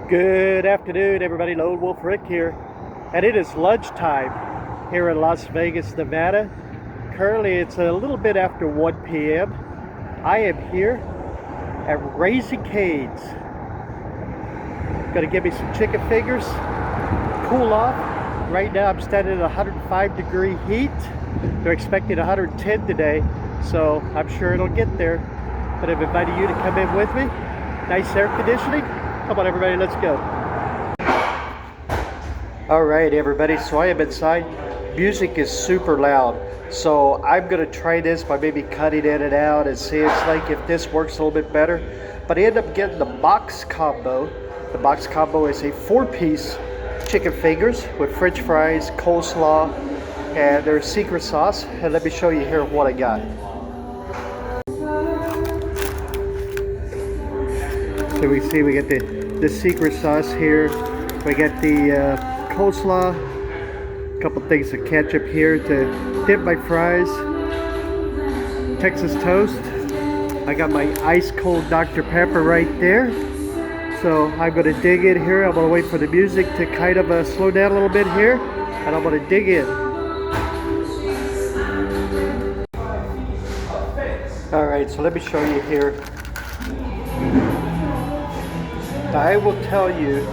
Good afternoon, everybody. Lone Wolf Rick here, and it is lunchtime here in Las Vegas, Nevada. Currently, it's a little bit after 1 p.m. I am here at Raising Cane's. Gonna give me some chicken fingers, cool off. Right now, I'm standing at 105-degree heat. They're expecting 110 today, so I'm sure it'll get there. But I've invited you to come in with me. Nice air conditioning. Come on, everybody, let's go. All right, everybody, so I am inside. Music is super loud, so I'm gonna try this by maybe cutting in and out and see if this works a little bit better. But I end up getting the box combo. The box combo is a 4-piece chicken fingers with french fries, coleslaw, and there's secret sauce. And let me show you here what I got. So we see we get the secret sauce here. We got the coleslaw, a couple things of ketchup here to dip my fries, Texas toast. I got my ice cold Dr. Pepper right there. So I'm going to dig in here. I'm going to wait for the music to kind of slow down a little bit here, and I'm going to dig in. All right, so let me show you here. I will tell you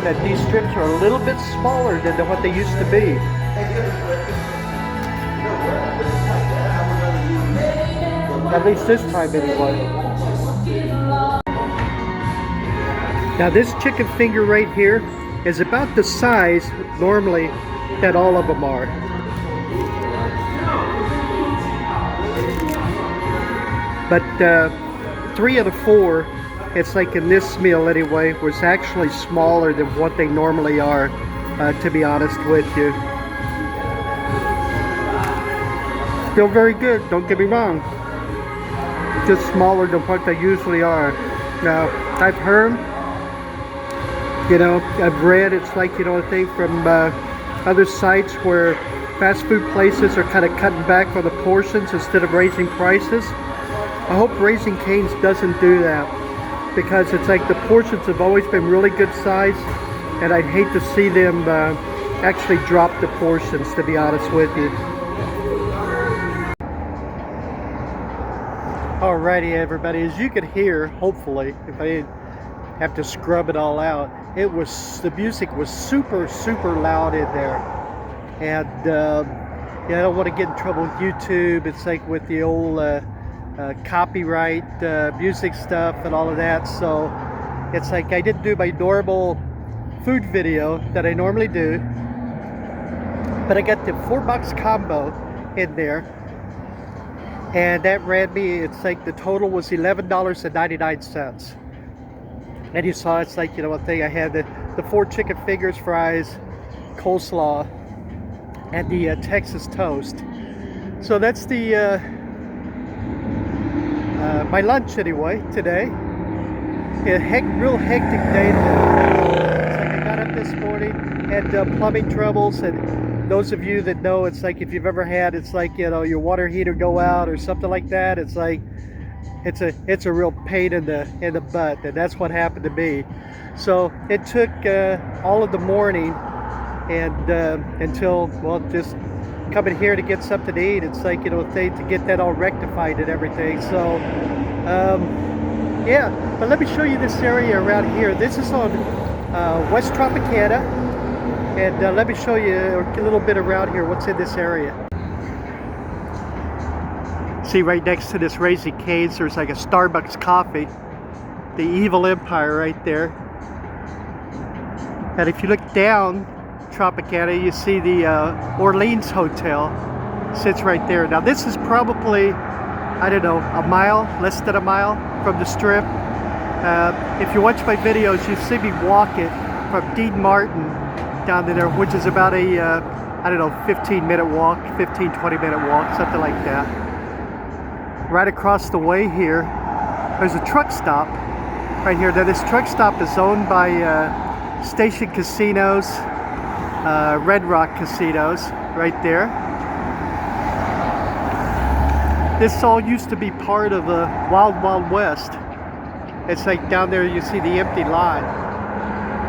that these strips are a little bit smaller than what they used to be. At least this time anyway. Now this chicken finger right here is about the size normally that all of them are. But 3 of the 4, it's like in this meal anyway, was actually smaller than what they normally are, to be honest with you. Still very good, don't get me wrong. Just smaller than what they usually are. Now, I've heard, I've read, it's like, a thing from other sites where fast food places are kind of cutting back on the portions instead of raising prices. I hope Raising Cane's doesn't do that, because it's like the portions have always been really good size, and I'd hate to see them actually drop the portions, to be honest with you. Alrighty, everybody, as you could hear, hopefully, if I didn't have to scrub it all out, the music was super loud in there, and I don't want to get in trouble with YouTube. It's like with the old copyright music stuff and all of that, so it's like I didn't do my normal food video that I normally do, but I got the 4-box combo in there, and that ran me, it's like the total was $11.99. And you saw, it's like, one thing, I had the 4 chicken fingers, fries, coleslaw, and the Texas toast. So that's the my lunch anyway today. Real hectic day today. It's like I got up this morning, had plumbing troubles, and those of you that know, it's like if you've ever had, it's like, your water heater go out or something like that, it's like it's a real pain in the butt, and that's what happened to me. So it took all of the morning and until, well, just coming here to get something to eat. It's like, to get that all rectified and everything. So yeah, but let me show you this area around here. This is on West Tropicana, and let me show you a little bit around here what's in this area. See, right next to this Raising Cane's, there's like a Starbucks coffee, the Evil Empire right there. And if you look down Tropicana, you see the Orleans Hotel sits right there. Now this is probably, I don't know, a mile, less than a mile from the Strip. If you watch my videos, you see me walking from Dean Martin down to there, which is about a, I don't know, 15-minute walk, 20-minute walk, something like that. Right across the way here, there's a truck stop right here. Now this truck stop is owned by Station Casinos, Red Rock Casinos, right there. This all used to be part of the Wild Wild West. It's like down there you see the empty lot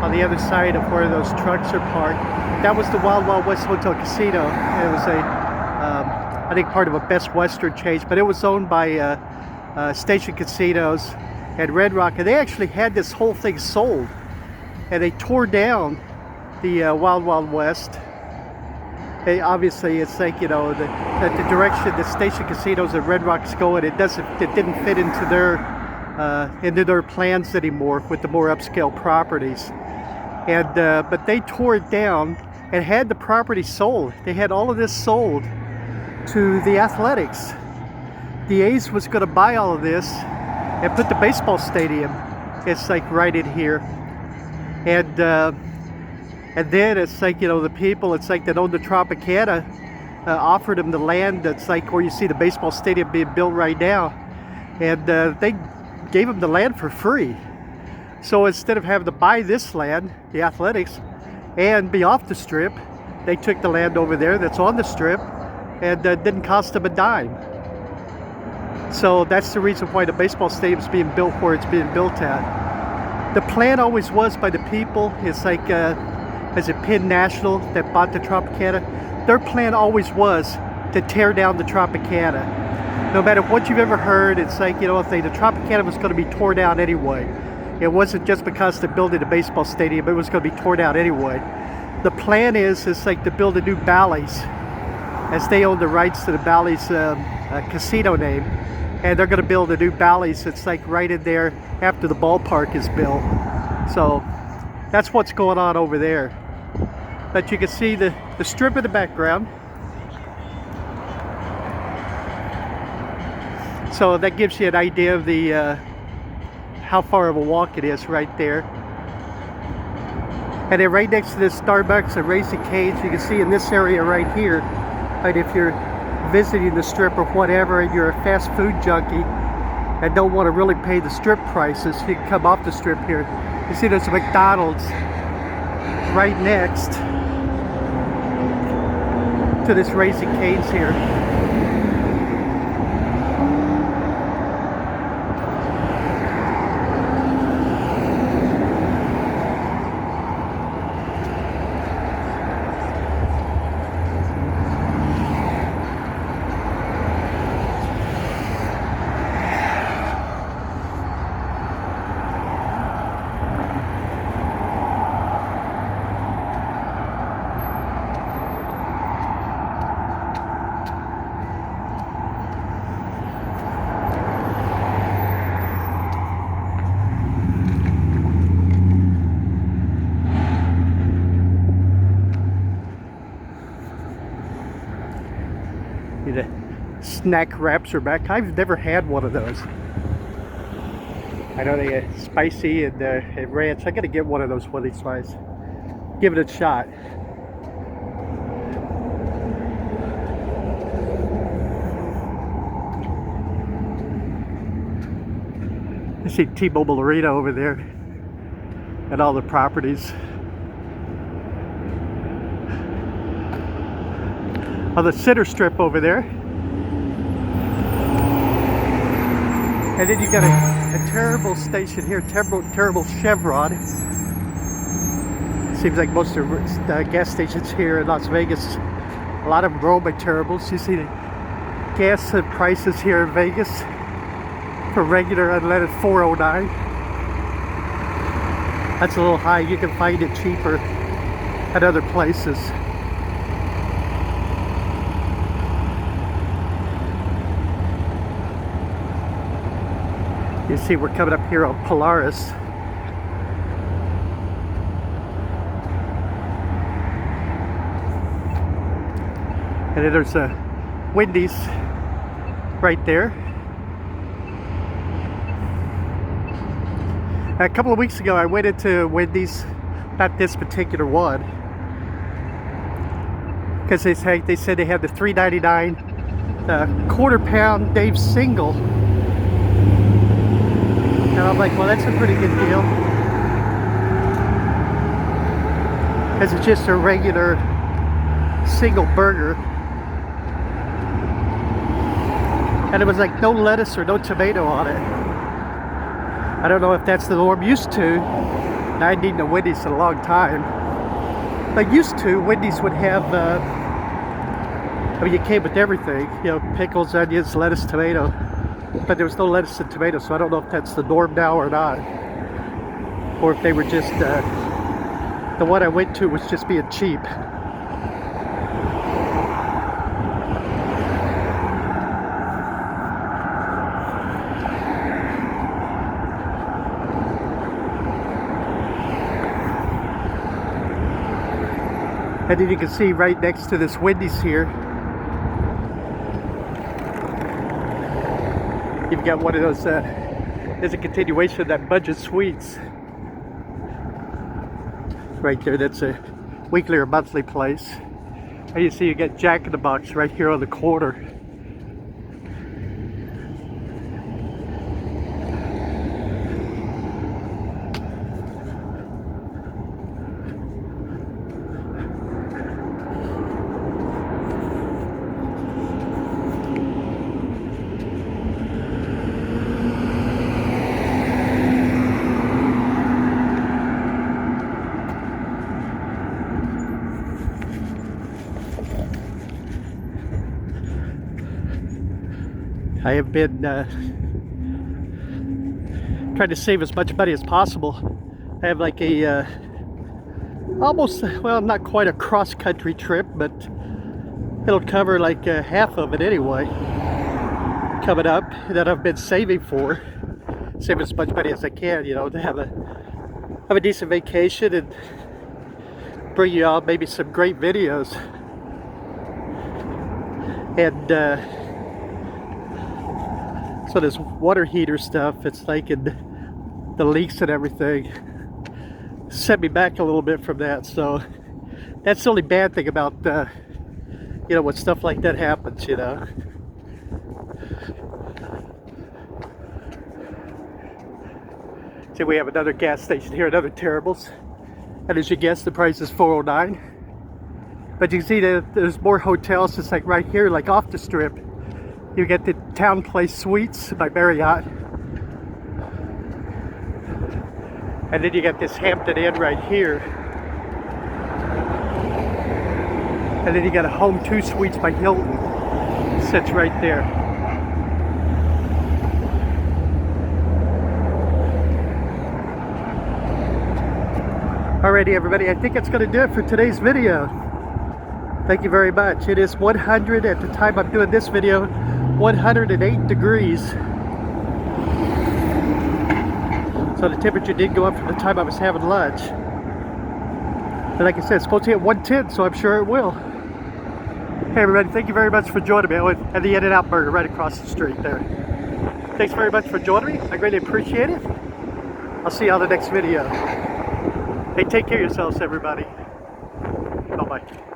on the other side of where those trucks are parked. That was the Wild Wild West Hotel Casino. It was I think part of a Best Western change, but it was owned by Station Casinos and Red Rock, and they actually had this whole thing sold, and they tore down the Wild Wild West. Obviously, it's like, you know, the direction the Station Casinos and Red Rock's going, it didn't fit into their plans anymore with the more upscale properties. And but they tore it down and had the property sold. They had all of this sold to the Athletics. The A's was going to buy all of this and put the baseball stadium. It's like right in here, and then it's like, you know, the people, it's like that own the Tropicana offered them the land that's like where you see the baseball stadium being built right now, and they gave them the land for free. So instead of having to buy this land, the Athletics, and be off the strip, they took the land over there that's on the strip, and didn't cost them a dime. So that's the reason why the baseball stadium's being built where it's being built at. The plan always was by the people. It's like, is it Penn National that bought the Tropicana? Their plan always was to tear down the Tropicana. No matter what you've ever heard, it's like, you know, if the Tropicana was going to be torn down anyway. It wasn't just because they're building a baseball stadium, it was going to be torn down anyway. The plan is like to build a new Bally's, as they own the rights to the Bally's casino name. And they're going to build a new Bally's. It's like right in there after the ballpark is built. So that's what's going on over there. But you can see the strip in the background. So that gives you an idea of the how far of a walk it is right there. And then right next to this Starbucks and Raising Cane's, you can see in this area right here, right, if you're visiting the strip or whatever and you're a fast food junkie and don't want to really pay the strip prices, you can come off the strip here. You see there's a McDonald's right next to this Raising Cane's here. The snack wraps are back. I've never had one of those. I know they get spicy and ranch. I gotta get one of those one of these days. Give it a shot. I see T-Mobile Arena over there and all the properties. On the center strip over there. And then you got a terrible station here, terrible Chevron. Seems like most of the gas stations here in Las Vegas, a lot of them run by terribles. You see the gas prices here in Vegas for regular unleaded $4.09. That's a little high. You can find it cheaper at other places. You see we're coming up here on Polaris. And then there's a Wendy's right there. A couple of weeks ago I went into Wendy's, not this particular one, because they said they had the $3.99 quarter pound Dave's single. And I'm like, well, that's a pretty good deal, because it's just a regular single burger. And it was like no lettuce or no tomato on it. I don't know if that's the norm. Used to, and I hadn't eaten a Wendy's in a long time, but used to, Wendy's would have, I mean, it came with everything, you know, pickles, onions, lettuce, tomato, but there was no lettuce and tomato, so I don't know if that's the norm now or not, or if they were just, the one I went to was just being cheap. And then you can see right next to this Wendy's here, you've got one of those, there's a continuation of that budget sweets. Right there, that's a weekly or monthly place. And you see you get Jack in the Box right here on the corner. I have been trying to save as much money as possible. I have like a almost, well, not quite a cross-country trip, but it'll cover like half of it anyway, coming up, that I've been saving for. Save as much money as I can, you know, to have a decent vacation and bring you all maybe some great videos. And so this water heater stuff, it's like in the leaks and everything, set me back a little bit from that. So that's the only bad thing about you know, when stuff like that happens, you know. See, we have another gas station here, another Terrible's, and as you guess, the price is $4.09. But you can see that there's more hotels just like right here, like off the strip. You get the Town Place Suites by Marriott. And then you got this Hampton Inn right here. And then you got a Home 2 Suites by Hilton. Sits right there. Alrighty everybody, I think that's going to do it for today's video. Thank you very much. It is 100, at the time I'm doing this video, 108 degrees. So the temperature did go up from the time I was having lunch. And like I said, it's supposed to hit 110, so I'm sure it will. Hey everybody, thank you very much for joining me. I went at the In-N-Out Burger right across the street there. Thanks very much for joining me. I greatly appreciate it. I'll see you on the next video. Hey, take care of yourselves, everybody. Bye-bye.